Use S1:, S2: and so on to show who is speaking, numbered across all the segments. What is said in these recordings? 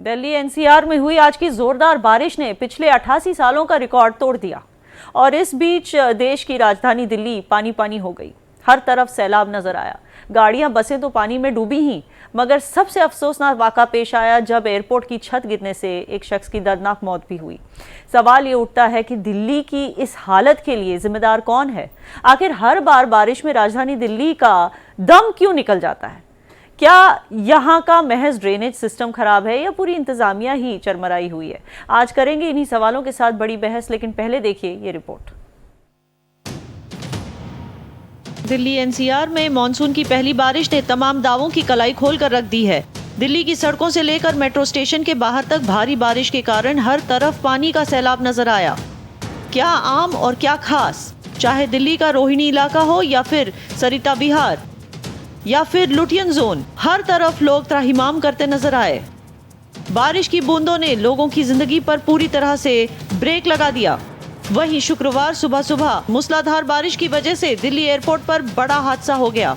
S1: Delhi NCR में हुई आज की जोरदार बारिश ने पिछले 88 सालों का रिकॉर्ड तोड़ दिया और इस बीच देश की राजधानी दिल्ली पानी पानी हो गई। हर तरफ सैलाब नजर आया, गाड़ियां बसें तो पानी में डूबी ही, मगर सबसे अफसोसनाक वाक़ा पेश आया जब एयरपोर्ट की छत गिरने से एक शख्स की दर्दनाक मौत भी हुई। सवाल ये उठता है कि दिल्ली की इस हालत के लिए जिम्मेदार कौन है? आखिर हर बार बारिश में राजधानी दिल्ली का दम क्यों निकल जाता है? क्या यहाँ का महज ड्रेनेज सिस्टम खराब है या पूरी इंतजामिया ही चरमराई हुई है? आज करेंगे इन्हीं सवालों के साथ बड़ी बहस, लेकिन पहले देखिए ये रिपोर्ट। दिल्ली एनसीआर में मॉनसून की पहली बारिश ने तमाम दावों की कलाई खोलकर रख दी है। दिल्ली की सड़कों से लेकर मेट्रो स्टेशन के बाहर तक भारी बारिश के कारण हर तरफ पानी का सैलाब नजर आया। क्या आम और क्या खास, चाहे दिल्ली का रोहिणी इलाका हो या फिर सरिता बिहार या फिर लुटियन जोन, हर तरफ लोग त्राहिमाम करते नजर आए। बारिश की बूंदों ने लोगों की जिंदगी पर पूरी तरह से ब्रेक लगा दिया। वहीं शुक्रवार सुबह सुबह मूसलाधार बारिश की वजह से दिल्ली एयरपोर्ट पर बड़ा हादसा हो गया।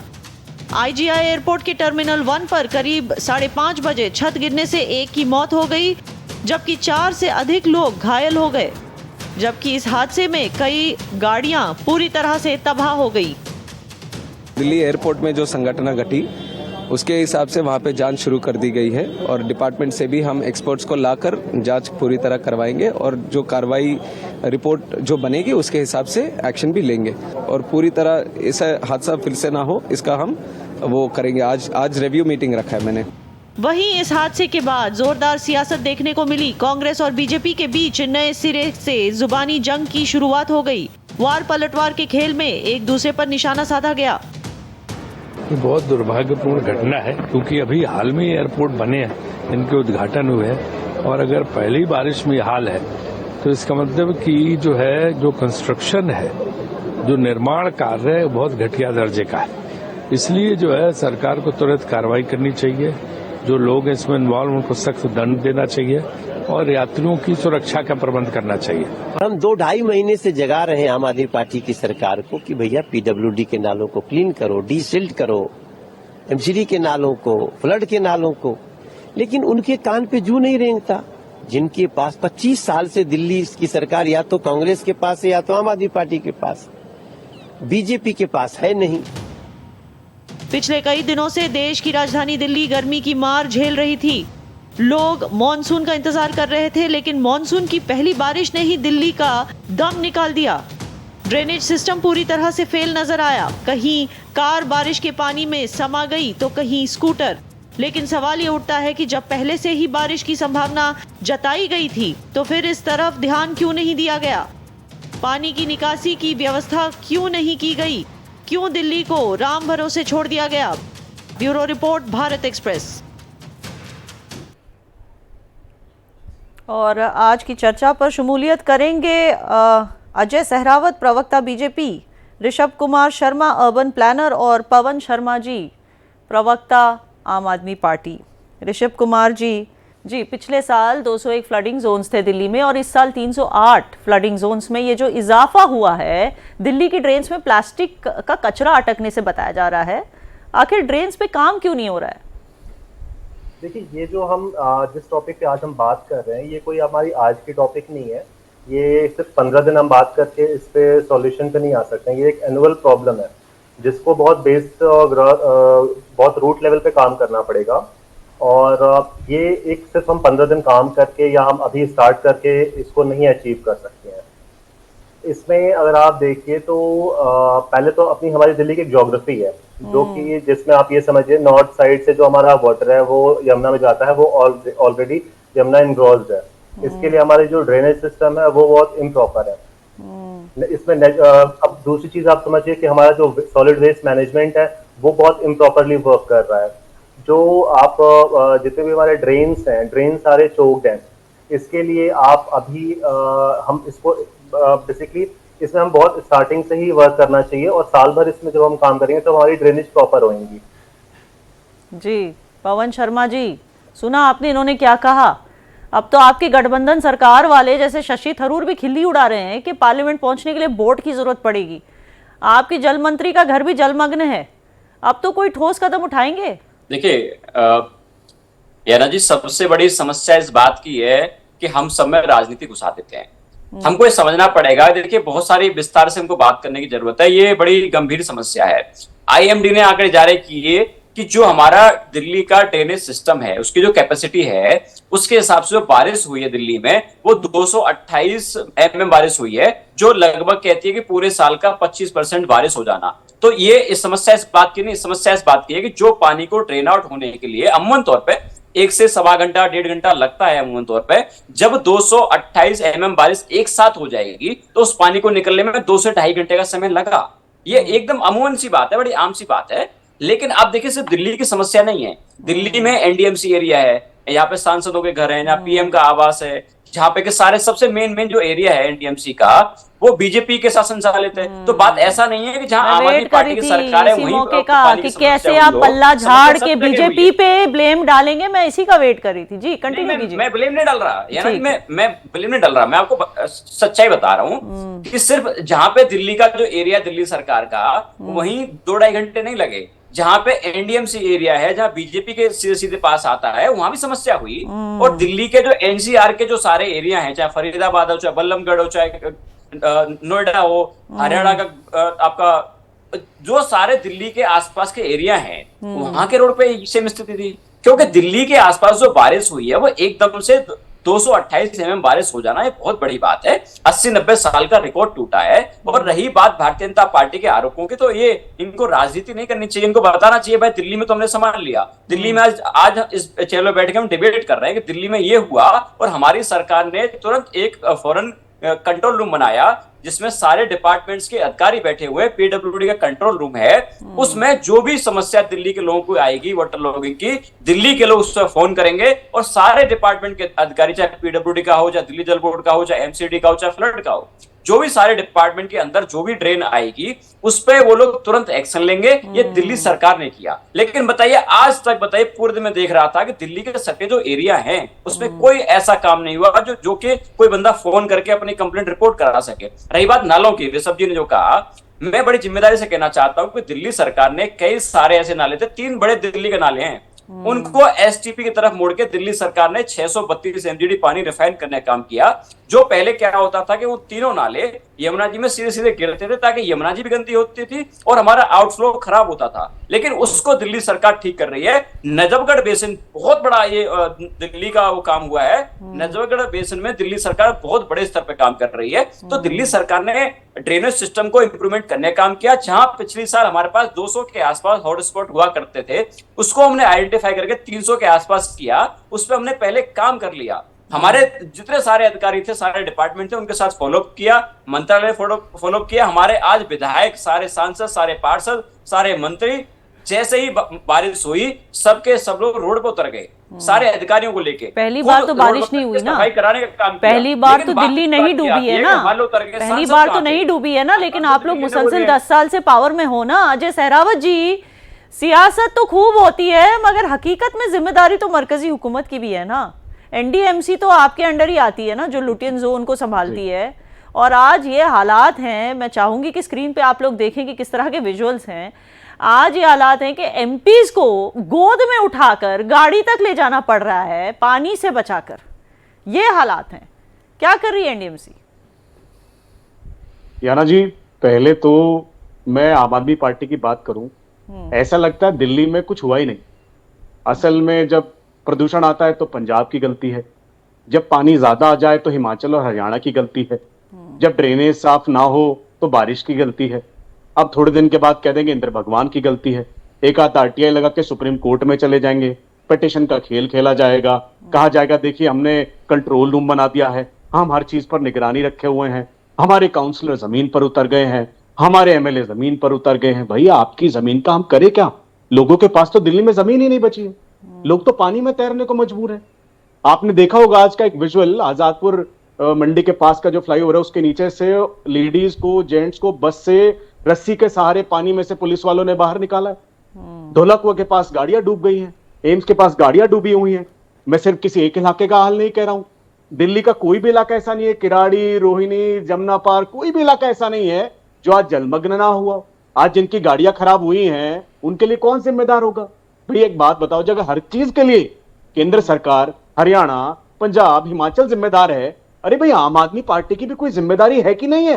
S1: आईजीआई एयरपोर्ट के टर्मिनल 1 पर करीब 5:30 बजे छत गिरने से एक की मौत हो गई, जबकि 4 से अधिक लोग घायल हो गए। जबकि इस हादसे में कई गाड़ियां पूरी तरह से तबाह हो गई।
S2: दिल्ली एयरपोर्ट में जो संघटना घटी उसके हिसाब से वहाँ पे जांच शुरू कर दी गई है और डिपार्टमेंट से भी हम एक्सपर्ट्स को लाकर जांच पूरी तरह करवाएंगे और जो कार्रवाई रिपोर्ट जो बनेगी उसके हिसाब से एक्शन भी लेंगे और पूरी तरह ऐसा हादसा फिर से ना हो इसका हम वो करेंगे। आज रिव्यू मीटिंग रखा है मैंने।
S1: वहीं इस हादसे के बाद जोरदार सियासत देखने को मिली। कांग्रेस और बीजेपी के बीच नए सिरे से जुबानी जंग की शुरुआत हो गई। वार पलटवार के खेल में एक दूसरे पर निशाना साधा गया।
S3: ये बहुत दुर्भाग्यपूर्ण घटना है क्योंकि अभी हाल में एयरपोर्ट बने हैं, इनके उद्घाटन हुए हैं और अगर पहली बारिश में हाल है तो इसका मतलब कि जो कंस्ट्रक्शन है, जो निर्माण कार्य है बहुत घटिया दर्जे का है। इसलिए सरकार को तुरंत कार्रवाई करनी चाहिए, जो लोग इसमें इन्वॉल्व उनको सख्त दंड देना चाहिए और यात्रियों की सुरक्षा का प्रबंध करना चाहिए।
S4: हम 2-2.5 महीने से जगा रहे हैं आम आदमी पार्टी की सरकार को कि भैया पीडब्ल्यूडी के नालों को क्लीन करो, डीसिल्ट करो, एमसीडी के नालों को, फ्लड के नालों को, लेकिन उनके कान पे जू नहीं रेंगता। जिनके पास 25 साल से दिल्ली की सरकार या तो कांग्रेस के पास है या तो आम आदमी पार्टी के पास, बीजेपी के पास है नहीं।
S1: पिछले कई दिनों से देश की राजधानी दिल्ली गर्मी की मार झेल रही थी। लोग मानसून का इंतजार कर रहे थे, लेकिन मानसून की पहली बारिश ने ही दिल्ली का दम निकाल दिया। ड्रेनेज सिस्टम पूरी तरह से फेल नजर आया। कहीं कार बारिश के पानी में समा गई तो कहीं स्कूटर। लेकिन सवाल ये उठता है कि जब पहले से ही बारिश की संभावना जताई गई थी तो फिर इस तरफ ध्यान क्यों नहीं दिया गया? पानी की निकासी की व्यवस्था क्यों नहीं की गई? क्यों दिल्ली को राम भरोसे छोड़ दिया गया? Bureau report, Bharat express. और आज की चर्चा पर शमूलियत करेंगे अजय सहरावत, प्रवक्ता BJP, Rishabh Kumar Sharma, urban planner, और पवन शर्मा जी, प्रवक्ता आम आदमी पार्टी। ऋषभ कुमार जी, पिछले साल 201 फ्लडिंग जोन्स थे दिल्ली में और इस साल 308 फ्लडिंग जोन्स में ये जो इजाफा हुआ है, दिल्ली की ड्रेन्स में प्लास्टिक का कचरा अटकने से बताया जा रहा है। आखिर ड्रेन्स पे काम क्यों नहीं हो रहा है?
S5: देखिए, ये जो हम जिस टॉपिक पे आज हम बात कर रहे हैं, ये कोई हमारी आज की टॉपिक नहीं है। ये सिर्फ 15 दिन हम बात करके इस पे सॉल्यूशन पे नहीं आ सकते हैं। ये एक एनुअल प्रॉब्लम है जिसको बहुत रूट लेवल पे काम करना पड़ेगा और ये एक सिर्फ हम 15 दिन काम करके या हम अभी स्टार्ट करके इसको नहीं अचीव कर सकते हैं। इसमें अगर आप देखिए तो पहले तो अपनी हमारी दिल्ली की ज्योग्राफी है, जो कि जिसमें आप ये समझिए नॉर्थ साइड से जो हमारा वाटर है वो यमुना में जाता है, वो ऑलरेडी यमुना इनग्रोज्ड है। इसके लिए हमारे जो ड्रेनेज सिस्टम है वो बहुत इम्प्रॉपर है। इसमें अब दूसरी चीज आप समझिए कि हमारा जो सॉलिड वेस्ट मैनेजमेंट है वो बहुत इम्प्रॉपरली वर्क कर रहा है। जो आप जितने भी हमारे ड्रेन्स हैं, ड्रेन सारे चोक्ड हैं। इसके लिए आप अभी हम इसको बेसिकली इसमें हम बहुत स्टार्टिंग से ही वर्क करना चाहिए और साल भर इसमें जब हम काम करेंगे तो हमारी ड्रेनेज प्रॉपर होंगी।
S1: जी, पवन शर्मा जी, सुना आपने इन्होंने क्या कहा? अब तो आपकी गठबंधन सरकार वाले जैसे शशि थरूर भी खिल्ली उड़ा रहे हैं कि पार्लियामेंट पहुंचने के लिए बोट की जरूरत पड़ेगी। आपकी जल मंत्री का घर भी जलमग्न है। अब तो कोई ठोस कदम उठाएंगे?
S6: देखिए, याना जी, सबसे बड़ी समस्या इस बात की है कि हम सब में राजनीति घुसा देते हैं। हमको ये समझना पड़ेगा, देखिए बहुत सारी विस्तार से हमको बात करने की जरूरत है, ये बड़ी गंभीर समस्या है। आईएमडी ने आंकड़े जारी किए कि जो हमारा दिल्ली का ड्रेनेज सिस्टम है, उसकी जो कैपेसिटी है, उसके हिसाब से जो बारिश हुई है दिल्ली में, वो 228 mm बारिश हुई है, जो लगभग कहती है कि पूरे साल का 25% बारिश हो जाना। तो ये इस समस्या इस बात की नहीं, समस्या इस बात की है कि जो पानी को ड्रेन आउट होने के लिए अमूमन तौर पे 1 से सवा घंटा 1.5 घंटा लगता है अमूमन तौर पे, जब 228 mm बारिश एक साथ हो जाएगी तो उस पानी को निकलने में 2 से 2.5 घंटे का समय लगा। ये एकदम अमूमन सी बात है, बड़ी आम सी बात है। लेकिन आप देखिए, सिर्फ दिल्ली की समस्या नहीं है। दिल्ली में एनडीएमसी एरिया है, यहाँ पे सांसदों के घर हैं, यहाँ पीएम का आवास है, जहाँ पे के सारे सबसे मेन जो एरिया है एनडीएमसी का, वो बीजेपी के शासन संचालित है। तो बात ऐसा नहीं है कि जहाँ आम आदमी पार्टी की सरकार है वहीं
S1: मौके का
S6: पानी
S1: कि
S6: की समस्या
S1: कैसे
S6: हुई
S1: आप
S6: हो।
S1: पल्ला झाड़
S6: समस्या
S1: के
S6: सब जगह हुई
S1: बीजेपी
S6: है।
S1: पे ब्लेम डालेंगे, मैं इसी का वेट कर रही थी। जी कंटिन्यू कीजिए।
S6: मैं ब्लेम नहीं डाल रहा, यानी
S1: ठीक।
S6: मैं ब्लेम नहीं डाल रहा, मैं आपको सच्चाई बता रहा हूँ कि सिर्फ जहां पे दिल्ली का जो एरिया दिल्ली सरकार का, वहीं 2-2.5 घंटे नहीं लगे। जहां पे एनडीएमसी एरिया है, जहां बीजेपी के सीधे सीधे पास आता है, वहां भी समस्या हुई। और दिल्ली के जो एनसीआर के जो सारे एरिया हैं, चाहे फरीदाबाद हो, चाहे बल्लभगढ़ हो, चाहे नोएडा हो, हरियाणा का आपका जो सारे दिल्ली के आसपास के एरिया हैं, वहां के रोड पे सेम स्थिति थी। क्योंकि दिल्ली के आसपास जो बारिश हुई है वो एकदम से 228 mm बारिश हो जाना, ये बहुत बड़ी बात है। 80-90 साल का रिकॉर्ड टूटा है। और रही बात भारतीय जनता पार्टी के आरोपों की, तो ये इनको राजनीति नहीं करनी चाहिए, इनको बताना चाहिए भाई दिल्ली में तो हमने संभाल लिया। दिल्ली में आज इस चैनल में बैठ के हम डिबेट कर रहे हैं कि दिल्ली में ये हुआ और हमारी सरकार ने तुरंत एक फौरन कंट्रोल रूम बनाया, जिसमें सारे डिपार्टमेंट्स के अधिकारी बैठे हुए, पीडब्ल्यूडी का कंट्रोल रूम है। उसमें जो भी समस्या दिल्ली के लोगों को आएगी वाटर लॉगिंग की, दिल्ली के लोग उस पर फोन करेंगे और सारे डिपार्टमेंट के अधिकारी, चाहे पीडब्ल्यूडी का हो, चाहे दिल्ली जल बोर्ड का हो, चाहे एमसीडी का हो, चाहे फ्लड का हो, जो भी सारे डिपार्टमेंट के अंदर जो भी ड्रेन आएगी, उस पे वो लोग तुरंत एक्शन लेंगे। ये दिल्ली सरकार ने किया। लेकिन बताइए, आज तक बताइए, पूरे दिन में देख रहा था कि दिल्ली के सटे जो एरिया हैं, उसमें कोई ऐसा काम नहीं हुआ जो कि कोई बंदा फोन करके अपनी कंप्लेंट रिपोर्ट करा सके। रही बात नालों की, ऋषभ जी ने जो कहा, मैं बड़ी जिम्मेदारी से कहना चाहता हूं कि दिल्ली सरकार ने कई सारे ऐसे नाले थे, 3 बड़े दिल्ली के नाले हैं, उनको एसटीपी की तरफ मोड़ के दिल्ली सरकार ने 632 एमजीडी पानी रिफाइन करने का काम किया। जो पहले क्या होता था कि वो तीनों नाले यमुना जी में सीधे सीधे गिरते थे, ताकि यमुना जी भी गंदी होती थी और हमारा आउटफ्लो खराब होता था। लेकिन उसको दिल्ली सरकार ठीक कर रही है। नजफगढ़ बेसिन बहुत बड़ा ये दिल्ली का वो काम हुआ है। नजफगढ़ बेसिन में दिल्ली सरकार बहुत बड़े स्तर पर काम कर रही है। तो दिल्ली सरकार ने ड्रेनेज सिस्टम को इंप्रूवमेंट करने का काम किया। जहां पिछली साल हमारे पास 200 के आसपास हॉटस्पॉट हुआ करते थे, उसको हमने आइडेंटिफाई करके 300 के आसपास किया। उस पर हमने पहले काम कर लिया। हमारे जितने सारे अधिकारी थे, सारे डिपार्टमेंट थे, उनके साथ फॉलोअप किया, मंत्रालय फॉलोअप किया। हमारे आज विधायक, सारे सांसद, सारे पार्षद, सारे मंत्री, जैसे ही बारिश हुई, सबके सब लोग रोड पर उतर गए, सारे अधिकारियों को लेके।
S1: पहली बार तो बारिश नहीं हुई ना,
S6: सफाई कराने का काम किया।
S1: पहली बार तो दिल्ली नहीं डूबी है ना, पहली बार तो नहीं डूबी है ना। लेकिन आप लोग मुसलसल 10 साल से पावर में हो ना। अजय सहरावत जी, सियासत तो खूब होती है, मगर हकीकत में जिम्मेदारी तो मरकजी हुकूमत की भी है ना। एनडीएमसी तो आपके अंडर ही आती है ना, जो लुटियन जोन को संभालती है। और आज ये हालात हैं, मैं चाहूंगी कि स्क्रीन पे आप लोग देखें कि किस तरह के विजुअल्स हैं। आज ये हालात हैं कि एमपीज को गोद में उठाकर गाड़ी तक ले जाना पड़ रहा है, पानी से बचाकर। ये हालात हैं। क्या कर रही है एनडीएमसी?
S7: याना जी, पहले तो मैं आम आदमी पार्टी की बात करूं, ऐसा लगता है दिल्ली में कुछ हुआ ही नहीं। असल में जब प्रदूषण आता है तो पंजाब की गलती है, जब पानी ज्यादा आ जाए तो हिमाचल और हरियाणा की गलती है, जब ड्रेनेज साफ ना हो तो बारिश की गलती है। अब थोड़े दिन के बाद कह देंगे इंद्र भगवान की गलती है। एक आध आरटीआई लगा के सुप्रीम कोर्ट में चले जाएंगे, पिटिशन का खेल खेला जाएगा, कहा जाएगा देखिए हमने कंट्रोल रूम बना दिया है, हम हर चीज पर निगरानी रखे हुए हैं, हमारे काउंसलर जमीन पर उतर गए हैं, हमारे एमएलए जमीन पर उतर गए हैं। भैया आपकी जमीन का हम करें क्या? लोगों के पास तो दिल्ली में जमीन ही नहीं बची है, लोग तो पानी में तैरने को मजबूर है। आपने देखा होगा आज का एक विजुअल, आजादपुर मंडी के पास का जो फ्लाईओवर है, उसके नीचे से लेडीज को, जेंट्स को बस से रस्सी के सहारे पानी में से पुलिस वालों ने बाहर निकाला है। धौलाकुआ के पास गाड़ियां डूब गई हैं, एम्स के पास गाड़ियां डूबी हुई हैं। मैं सिर्फ किसी एक इलाके का हाल नहीं कह रहा हूं, दिल्ली का कोई भी इलाका ऐसा नहीं है, किराड़ी, रोहिणी, जमुना पार, कोई भी इलाका ऐसा नहीं है जो आज जलमग्न ना हुआ। आज जिनकी गाड़ियां खराब हुई हैं उनके लिए कौन जिम्मेदार होगा? भाई एक बात बताओ, जब हर चीज के लिए केंद्र सरकार, हरियाणा, पंजाब, हिमाचल जिम्मेदार है। अरे भाई, आम आदमी पार्टी की भी कोई जिम्मेदारी है कि नहीं है?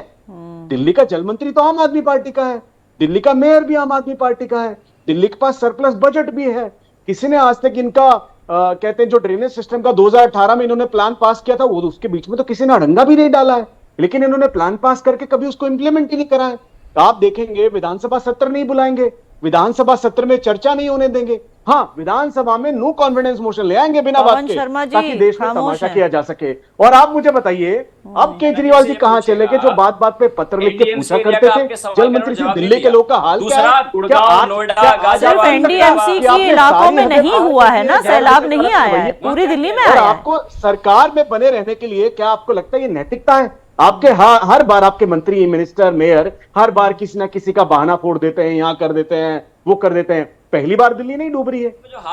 S7: दिल्ली का जल मंत्री तो आम आदमी पार्टी का है, दिल्ली का मेयर भी आम आदमी पार्टी का है, दिल्ली के पास सरप्लस बजट भी है। किसी ने आज तक इनका कहते हैं जो ड्रेनेज सिस्टम का 2018 में इन्होंने प्लान पास किया था, वो उसके बीच में तो किसी ने अड़ंगा भी नहीं डाला है, लेकिन इन्होंने प्लान पास करके कभी उसको इंप्लीमेंट ही नहीं करा है। तो आप देखेंगे विधानसभा सत्र नहीं बुलाएंगे, विधानसभा सत्र में चर्चा नहीं होने देंगे। हाँ, विधानसभा में नो कॉन्फिडेंस मोशन ले आएंगे बिना बात के, ताकि देश में तमाशा किया जा सके। और आप मुझे बताइए, अब केजरीवाल जी कहाँ चले गए, जो बात बात पे पत्र लिख के पूछा करते थे जल मंत्री से, दिल्ली के लोग का हाल क्या है?
S1: सिर्फ एनडीएमसी के इलाकों में नहीं हुआ है ना, सैलाब नहीं आया है, पूरी दिल्ली में आया है।
S7: आपको सरकार में बने रहने के लिए क्या आपको लगता है ये नैतिकता है? आपके हर बार आपके मंत्री, मिनिस्टर, मेयर हर बार किसी ना किसी का बहाना फोड़ देते हैं, यहाँ कर देते हैं, वो कर देते हैं। पहली बार दिल्ली नहीं डूब रही है।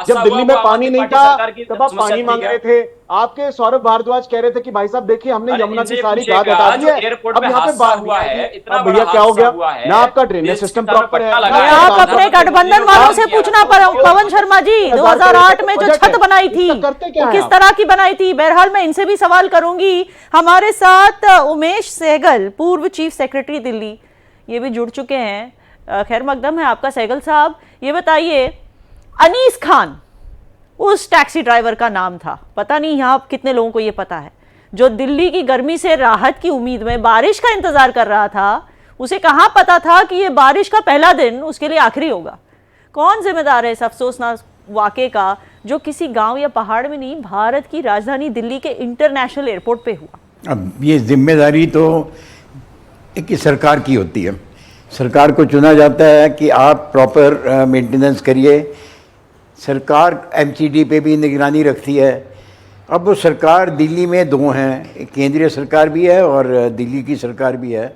S7: जब दिल्ली में पानी नहीं था तब आप पानी मांग रहे थे। आपके सौरभ भारद्वाज कह रहे थे कि भाई साहब देखिए हमने यमुना की सारी गाद हटा दी है, अब यहाँ पे बाढ़ हुआ है। अब भैया क्या हो गया ना, आपका ड्रेनेज सिस्टम प्रॉपर है।
S1: आप अपने गठबंधन वालों से पूछना पवन शर्मा जी, 2008 में जो छत बनाई थी वो किस तरह की बनाई थी? बहरहाल मैं इनसे भी सवाल करूंगी। हमारे साथ उमेश सहगल, पूर्व चीफ सेक्रेटरी दिल्ली, ये भी जुड़ चुके हैं। खैर मकदम है आपका सहगल साहब। ये बताइए, अनीस खान उस टैक्सी ड्राइवर का नाम था, पता नहीं यहाँ कितने लोगों को ये पता है, जो दिल्ली की गर्मी से राहत की उम्मीद में बारिश का इंतजार कर रहा था। उसे कहाँ पता था कि ये बारिश का पहला दिन उसके लिए आखिरी होगा? कौन जिम्मेदार है इस अफसोसनाक वाक़े का, जो किसी गांव या पहाड़ में नहीं, भारत की राजधानी दिल्ली के इंटरनेशनल एयरपोर्ट पे हुआ?
S8: अब ये जिम्मेदारी तो एक सरकार की होती है। सरकार को चुना जाता है कि आप प्रॉपर मेंटेनेंस करिए। सरकार एमसीडी पे भी निगरानी रखती है। अब वो सरकार दिल्ली में दो हैं, केंद्रीय सरकार भी है और दिल्ली की सरकार भी है।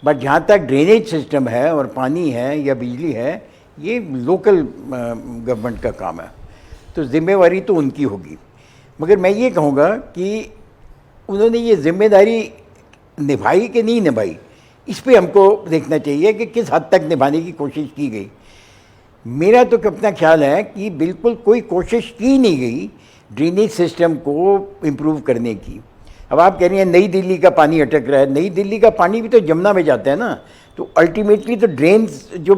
S8: बट जहाँ तक ड्रेनेज सिस्टम है और पानी है या बिजली है, ये लोकल गवर्नमेंट का काम है, तो जिम्मेवारी तो उनकी होगी। मगर मैं ये कहूँगा कि उन्होंने ये जिम्मेदारी निभाई कि नहीं निभाई, इस पे हमको देखना चाहिए कि किस हद तक निभाने की कोशिश की गई। मेरा तो अपना ख्याल है कि बिल्कुल कोई कोशिश की नहीं गई ड्रेनेज सिस्टम को इम्प्रूव करने की। अब आप कह रही हैं नई दिल्ली का पानी अटक रहा है, नई दिल्ली का पानी भी तो जमुना में जाता है ना, तो अल्टीमेटली तो ड्रेन्स, जो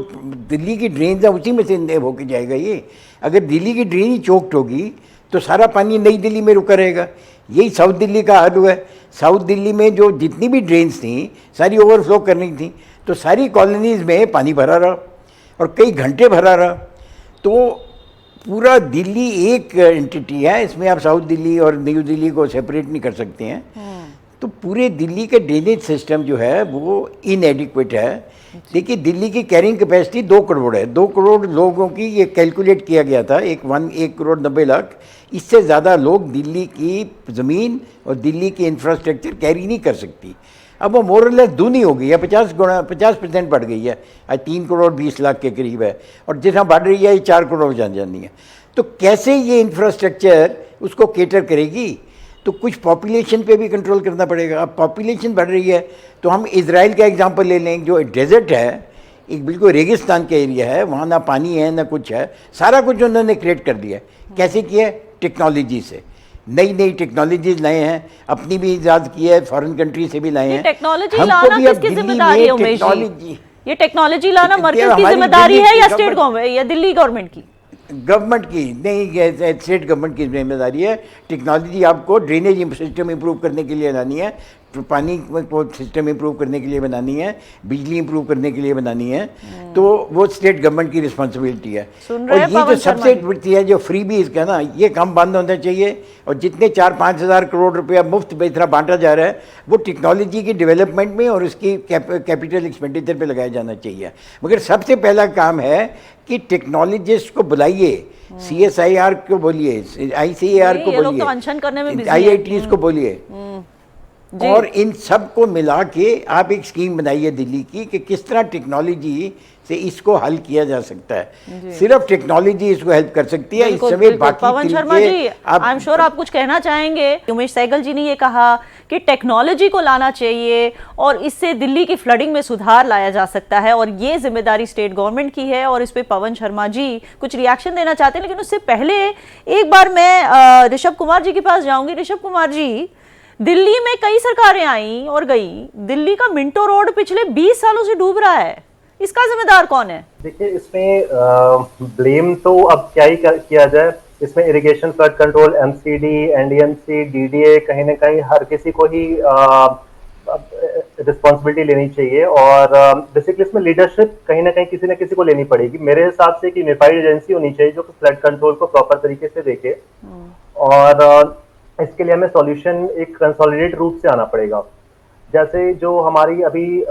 S8: दिल्ली की ड्रेन्स है उसी में से होके जाएगा ये। अगर दिल्ली की ड्रेन ही चोक्ड होगी तो सारा पानी नई दिल्ली में रुका रहेगा। यही साउथ दिल्ली का हाल हुआ है। साउथ दिल्ली में जो जितनी भी ड्रेन्स थी सारी ओवरफ्लो करनी थी, तो सारी कॉलोनीज़ में पानी भरा रहा और कई घंटे भरा रहा। तो पूरा दिल्ली एक एंटिटी है, इसमें आप साउथ दिल्ली और न्यू दिल्ली को सेपरेट नहीं कर सकते हैं। तो पूरे दिल्ली का ड्रेनेज सिस्टम जो है वो इनएडिक्वेट है। देखिए, दिल्ली की कैरिंग कैपेसिटी 2 करोड़ है। 2 करोड़ लोगों की ये कैलकुलेट किया गया था, 1 करोड़ 90 लाख। इससे ज़्यादा लोग दिल्ली की ज़मीन और दिल्ली की इंफ्रास्ट्रक्चर कैरी नहीं कर सकती। अब वो मोरलेस दूनी हो गई है, 50% बढ़ गई है। आज 3 करोड़ 20 लाख के करीब है, और जितना बढ़ रही है ये 4 करोड़ जान जानी है। तो कैसे ये इंफ्रास्ट्रक्चर उसको केटर करेगी? तो कुछ पॉपुलेशन पे भी कंट्रोल करना पड़ेगा। अब पॉपुलेशन बढ़ रही है तो हम इजराइल का एग्जांपल ले लें, जो डेजर्ट है, एक बिल्कुल रेगिस्तान का एरिया है, वहाँ ना पानी है ना कुछ है, सारा कुछ उन्होंने क्रिएट कर दिया है। कैसे किया? टेक्नोलॉजी से। नई नई टेक्नोलॉजीज लाए हैं, अपनी भी ईजाद की है, फॉरेन कंट्री से भी लाए हैं।
S1: टेक्नोलॉजी लाना किसकी जिम्मेदारी है उमेश जी? ये टेक्नोलॉजी लाना मरकज की जिम्मेदारी है या स्टेट गवर्नमेंट या दिल्ली गवर्नमेंट की?
S8: गवर्नमेंट की नहीं, स्टेट गवर्नमेंट की जिम्मेदारी है। टेक्नोलॉजी आपको ड्रेनेज सिस्टम इंप्रूव करने के लिए लानी है, पानी को सिस्टम इंप्रूव करने के लिए बनानी है, बिजली इंप्रूव करने के लिए बनानी है, तो वो स्टेट गवर्नमेंट की रिस्पॉन्सिबिलिटी है। और ये जो सबसे बड़ी है, जो फ्री बीज का ना, ये कम बंद होना चाहिए। और जितने 4-5 हज़ार करोड़ रुपया मुफ्त बेहतरा बांटा जा रहा है, वो टेक्नोलॉजी की डेवलपमेंट में और उसकी कैपिटल एक्सपेंडिचर पे लगाया जाना चाहिए। मगर सबसे पहला काम है कि टेक्नोलॉजिस्ट को बुलाइए, CSIR को बोलिए, ICAR को बोलिए, IITs को बोलिए। और इन सब को मिला के आप एक स्कीम बनाइए दिल्ली की कि किस तरह टेक्नोलॉजी से इसको हल किया जा सकता है। सिर्फ टेक्नोलॉजी इसको हेल्प कर सकती है। इस समय बाकी
S1: Pawan Sharma ji, I am sure आप कुछ कहना चाहेंगे। उमेश सहगल जी ने ये कहा कि टेक्नोलॉजी को लाना चाहिए और इससे दिल्ली की फ्लडिंग में सुधार लाया जा सकता है और ये जिम्मेदारी स्टेट गवर्नमेंट की है और इस पे पवन शर्मा जी कुछ रिएक्शन देना चाहते हैं। लेकिन उससे पहले एक बार मैं ऋषभ कुमार जी के पास जाऊंगी। ऋषभ कुमार जी, दिल्ली में कई सरकारें आई और गई, दिल्ली का मिंटो रोड पिछले 20 सालों से डूब रहा है, इसका जिम्मेदार कौन है?
S5: देखिए, इसमें ब्लेम तो अब क्या ही किया जाए। इसमें irrigation, flood control, MCD, NDMC, DDA, कहीं ना कहीं हर किसी को ही रिस्पॉन्सिबिलिटी लेनी चाहिए और बेसिकली इसमें लीडरशिप कहीं ना कहीं किसी न किसी को लेनी पड़ेगी। मेरे हिसाब से एक यूनिफाइड एजेंसी होनी चाहिए जो कि फ्लड कंट्रोल को प्रॉपर तरीके से देखे और इसके लिए हमें सॉल्यूशन एक कंसोलिडेट रूप से आना पड़ेगा। जैसे जो हमारी अभी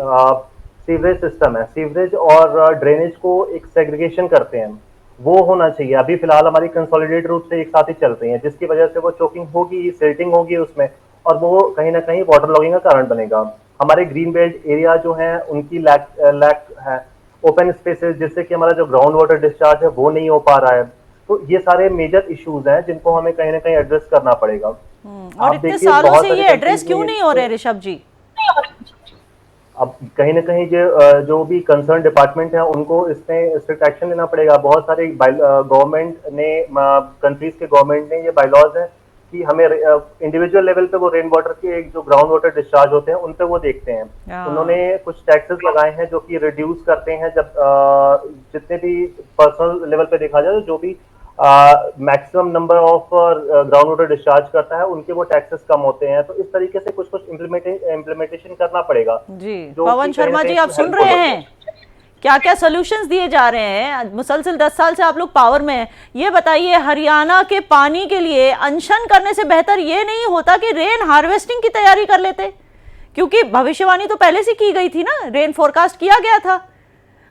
S5: सीवरेज सिस्टम है, सीवरेज और ड्रेनेज को एक सेग्रीगेशन करते हैं, वो होना चाहिए। अभी फिलहाल हमारी कंसोलिडेट रूप से एक साथ ही चल रही हैं, जिसकी वजह से वो चोकिंग होगी, सिल्टिंग होगी उसमें और वो कहीं ना कहीं वाटर लॉगिंग का कारण बनेगा। हमारे ग्रीन बेल्ट एरिया जो हैं उनकी लैक है, ओपन स्पेसेस, जिससे कि हमारा जो ग्राउंड वाटर डिस्चार्ज है वो नहीं हो पा रहा है। तो ये सारे मेजर इश्यूज हैं जिनको हमें कहीं ना कहीं एड्रेस करना पड़ेगा।
S1: और इतने सालों से ये एड्रेस क्यों नहीं हो रहे ऋषभ जी?
S5: अब कहीं ना कहीं जो भी कंसर्न डिपार्टमेंट है उनको इसमें स्ट्रिक्ट एक्शन लेना पड़ेगा। बहुत सारे गवर्नमेंट ने, कंट्रीज के गवर्नमेंट ने ये बायलॉज हैं कि हमें इंडिविजुअल लेवल पे वो रेन वाटर के एक जो ग्राउंड वाटर डिस्चार्ज होते हैं उन पे वो देखते हैं। उन्होंने कुछ टैक्सेस लगाए हैं जो कि रिड्यूस करते हैं जब जितने भी पर्सनल लेवल पे देखा जाए जो भी maximum number of ground water discharge करता है उनके वो टैक्सेस कम होते हैं। तो इस तरीके से कुछ कुछ इम्प्लीमेंटेशन करना पड़ेगा।
S1: जी पवन शर्मा जी, आप सुन रहे हैं क्या क्या सॉल्यूशंस दिए जा रहे हैं? मुसलसल 10 साल से आप लोग पावर में हैं। ये बताइए, हरियाणा के पानी के लिए अनशन करने से बेहतर ये नहीं होता कि रेन हार्वेस्टिंग की तैयारी कर लेते? क्योंकि भविष्यवाणी तो पहले से की गई थी ना, रेन फोरकास्ट किया गया था।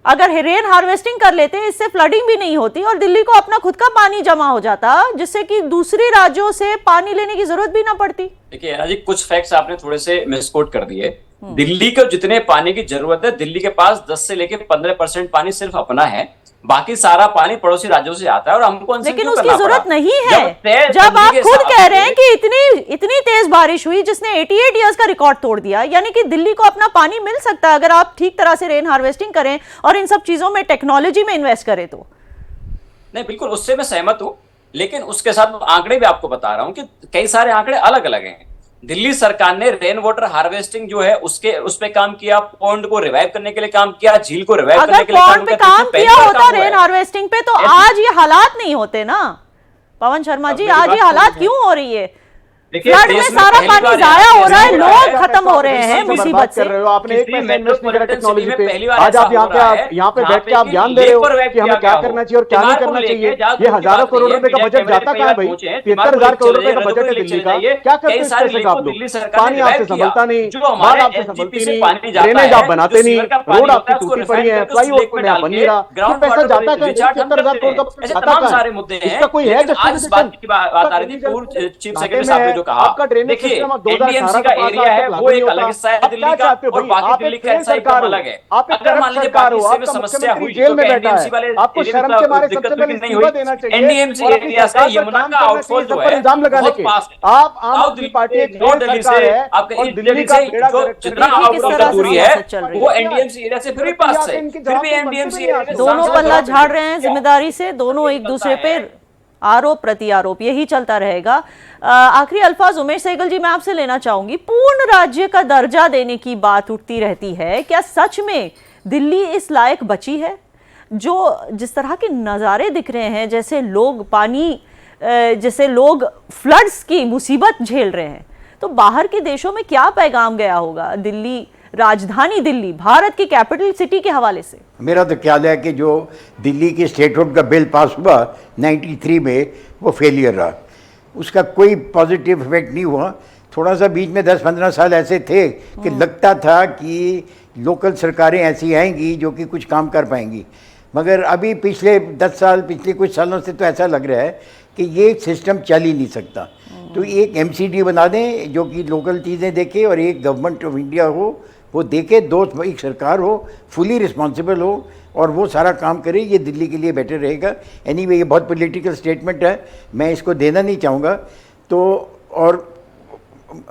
S1: अगर रेन हार्वेस्टिंग कर लेते इससे फ्लडिंग भी नहीं होती और दिल्ली को अपना खुद का पानी जमा हो जाता, जिससे कि दूसरे राज्यों से पानी लेने की जरूरत भी ना पड़ती।
S6: देखिए जी, कुछ फैक्ट्स आपने थोड़े से मिसकोट कर दिए। दिल्ली को जितने पानी की जरूरत है, दिल्ली के पास 10 से लेके 15% पानी सिर्फ अपना है, बाकी सारा पानी पड़ोसी राज्यों से आता है और हमको
S1: लेकिन उसकी जरूरत नहीं है। जब आप खुद कह रहे हैं कि इतनी तेज बारिश हुई जिसने 88 इयर्स का रिकॉर्ड तोड़ दिया, यानी कि दिल्ली को अपना पानी मिल सकता है अगर आप ठीक तरह से रेन हार्वेस्टिंग करें और इन सब चीजों में टेक्नोलॉजी में इन्वेस्ट करें तो।
S6: नहीं, बिल्कुल उससे मैं सहमत हूं, लेकिन उसके साथ आंकड़े भी आपको बता रहा हूं कि कई सारे आंकड़े अलग अलग हैं। दिल्ली सरकार ने रेन वाटर हार्वेस्टिंग जो है उस पे काम किया, पॉन्ड को रिवाइव करने के लिए काम किया, झील को रिवाइव करने के लिए
S1: काम किया। काम किया होता रेन हार्वेस्टिंग पे तो आज ये हालात नहीं होते ना पवन शर्मा जी। आज ये हालात क्यों हो रही है? फ्लड में सारा पानी जाया हो रहा है, लोग खत्म हो रहे हैं मुसीबत से।
S7: आपने एक पैसा इन्वेस्ट नहीं करा टेक्नोलॉजी पे, आज आप यहाँ पे बैठ के आप ज्ञान दे रहे हो कि हमें क्या करना चाहिए और क्या नहीं करना चाहिए। ये हजारों करोड़ रुपए का बजट जाता कहाँ है भाई? 73,000 करोड़ रुपए का बजट है दिल्ली का, क्या करते हैं पैसे का आप लोग? पानी आपसे संभलता नहीं, बाढ़ आपसे संभलती नहीं, ड्रेनेज आप बनाते नहीं, रोड आपकी टूटी पड़ी है, फ्लाईओवर बन नहीं रहा, फिर पैसा जाता है 73,000 करोड़ का बजट जाता कहाँ है? इसका कोई है जस्टिफिकेशन? आपका ड्रेनेज सिस्टम 2018 का एरिया है वो एक अलग हिस्सा है दिल्ली का और बाकी दिल्ली का हिस्सा एकदम अलग है। आप अगर मान लीजिए सरकार हो, आपका समस्या हुई जेल में बैठा है, आपको शर्म के मारे सबसे पहले इस्तीफा देना चाहिए। एनडीएमसी एरिया से यमुना का आउटफॉल जो है इल्जाम लगाने के आप आम आदमी पार्टी एक दिल्ली से आपके दिल्ली का जो जितना आउटफॉल का दूरी है वो एनडीएमसी एरिया से फिर पास है, फिर भी एनडीएमसी एरिया
S1: दोनों पल्ला झाड़ रहे हैं जिम्मेदारी से, दोनों एक दूसरे पे आरोप प्रति आरोप, यही चलता रहेगा। आखिरी अल्फाज उमेश सहगल जी मैं आपसे लेना चाहूंगी। पूर्ण राज्य का दर्जा देने की बात उठती रहती है, क्या सच में दिल्ली इस लायक बची है? जो जिस तरह के नज़ारे दिख रहे हैं, जैसे लोग फ्लड्स की मुसीबत झेल रहे हैं, तो बाहर के देशों में क्या पैगाम गया होगा दिल्ली, राजधानी दिल्ली, भारत की कैपिटल सिटी के हवाले से?
S8: मेरा तो ख्याल है कि जो दिल्ली की स्टेटहुड का बिल पास हुआ 93 में वो फेलियर रहा, उसका कोई पॉजिटिव इफेक्ट नहीं हुआ। थोड़ा सा बीच में 10-15 साल ऐसे थे कि लगता था कि लोकल सरकारें ऐसी आएंगी जो कि कुछ काम कर पाएंगी, मगर अभी पिछले 10 साल, पिछले कुछ सालों से तो ऐसा लग रहा है कि ये सिस्टम चल ही नहीं सकता। तो एक MCD बना दें जो कि लोकल चीज़ें देखे, और एक गवर्नमेंट ऑफ इंडिया हो वो देखे, दो एक सरकार हो फुली रिस्पॉन्सिबल हो और वो सारा काम करे, ये दिल्ली के लिए बेटर रहेगा। एनीवे ये बहुत पॉलिटिकल स्टेटमेंट है, मैं इसको देना नहीं चाहूँगा, तो और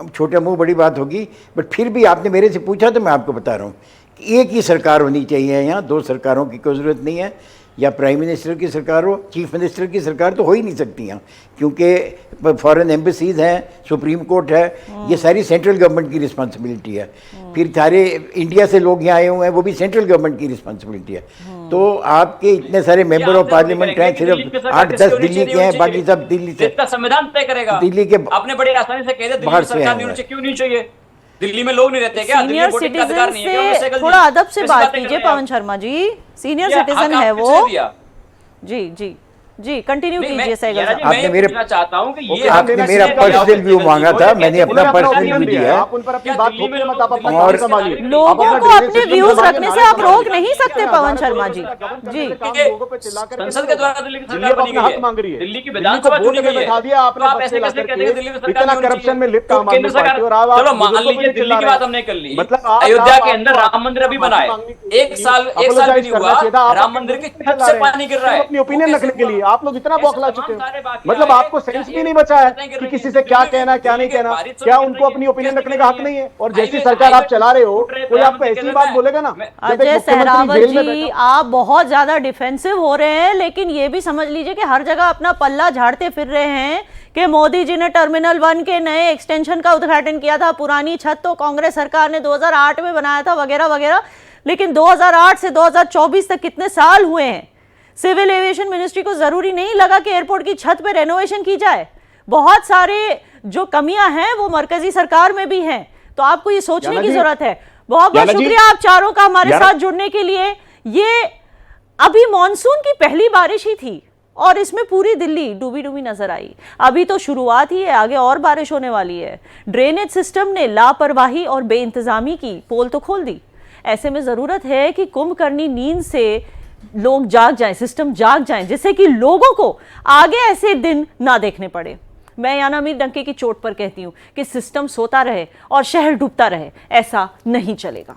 S8: छोटा मुंह बड़ी बात होगी, बट फिर भी आपने मेरे से पूछा तो मैं आपको बता रहा हूँ कि एक ही सरकार होनी चाहिए यहाँ, दो सरकारों की कोई ज़रूरत नहीं है। या प्राइम मिनिस्टर की सरकार हो, चीफ मिनिस्टर की सरकार तो हो ही नहीं सकती यहाँ, क्योंकि फॉरेन एम्बेसीज हैं, सुप्रीम कोर्ट है, ये सारी सेंट्रल गवर्नमेंट की रिस्पॉन्सिबिलिटी है। फिर सारे इंडिया से लोग यहाँ आए हुए हैं, वो भी सेंट्रल गवर्नमेंट की रिस्पॉन्सिबिलिटी है। तो आपके इतने सारे मेंबर ऑफ पार्लियामेंट हैं, सिर्फ 8-10 दिल्ली के हैं, बाकी सब दिल्ली से,
S6: संविधान तय करेगा।
S8: दिल्ली के
S6: आपने बड़ी आसानी से कह दिया दिल्ली सरकार नहीं होनी चाहिए, क्यों नहीं चाहिए? दिल्ली में लोग नहीं रहते क्या?
S1: सीनियर सिटीजन से थोड़ा अदब से बात कीजिए पवन शर्मा जी, सीनियर सिटीजन है वो। जी जी जी, कंटिन्यू कीजिए सहगल साहब।
S8: आपने मेरे
S6: चाहता हूं कि ये
S8: आपने मेरा पर्सनल व्यू मांगा था, मैंने अपना पर्सनल व्यू दिया है।
S7: आप उन पर अपनी बात थोपिए मत, आप अपना
S8: और
S7: काम संभालिए।
S1: लोगों को अपने व्यूज रखने से आप रोक नहीं सकते पवन शर्मा जी। जी,
S6: संसद के द्वारा दिल्ली की सरकार बनी गई है, दिल्ली की विधानसभा चुनी गई है,
S7: बैठा दिया आपने,
S6: आप ऐसे कैसे कहते हैं दिल्ली में सरकार
S7: इतना
S6: नहीं होनी
S7: करप्शन में
S6: चाहिए?
S7: लिप्त
S6: तो
S7: आम
S6: केंद्र
S7: आदमी पार्टी,
S6: सरकार,
S7: और आप
S6: चलो मान
S7: बुजुर्गों
S6: लीजिए
S7: को
S6: दिल्ली की
S7: चिल्ला
S6: बात
S7: रहे
S6: हमने कर ली,
S7: मतलब
S6: अयोध्या के अंदर राम मंदिर अभी बना है, एक साल भी नहीं हुआ, राम मंदिर की छत से पानी गिर रहा है
S7: अपनी ओपिनियन रखने के लिए। आप लोग इतना बौखला चुके हो, मतलब आपको सेंस भी नहीं बचा है कि किसी से क्या कहना क्या नहीं कहना। क्या उनको अपनी ओपिनियन रखने का हक नहीं है? और जैसी सरकार आप चला रहे हो, कोई आपको ऐसी बात बोलेगा ना?
S1: अजय सहरावत जी, आप बहुत ज्यादा डिफेंसिव हो रहे हैं, लेकिन ये भी समझ लीजिए कि हर जगह अपना पल्ला झाड़ते फिर रहे हैं कि मोदी जी ने टर्मिनल 1 के नए एक्सटेंशन का उद्घाटन किया था, पुरानी छत तो कांग्रेस सरकार ने 2008 में बनाया था वगैरह वगैरह। लेकिन 2008 से 2024 तक कितने साल हुए हैं? सिविल एविएशन मिनिस्ट्री को जरूरी नहीं लगा कि एयरपोर्ट की छत पे रेनोवेशन की जाए? बहुत सारे जो कमियां हैं वो मरकजी सरकार में भी हैं, तो आपको ये सोचने की जरूरत है। बहुत बहुत शुक्रिया आप चारों का हमारे साथ जुड़ने के लिए। ये अभी मॉनसून की पहली बारिश ही थी और इसमें पूरी दिल्ली डूबी डूबी नजर आई। अभी तो शुरुआत ही है, आगे और बारिश होने वाली है। ड्रेनेज सिस्टम ने लापरवाही और बेइंतजामी की पोल तो खोल दी। ऐसे में जरूरत है कि कुंभकर्णी नींद से लोग जाग जाएं, सिस्टम जाग जाएं, जिससे कि लोगों को आगे ऐसे दिन ना देखने पड़े। मैं याना मीर डंके की चोट पर कहती हूं कि सिस्टम सोता रहे और शहर डूबता रहे, ऐसा नहीं चलेगा।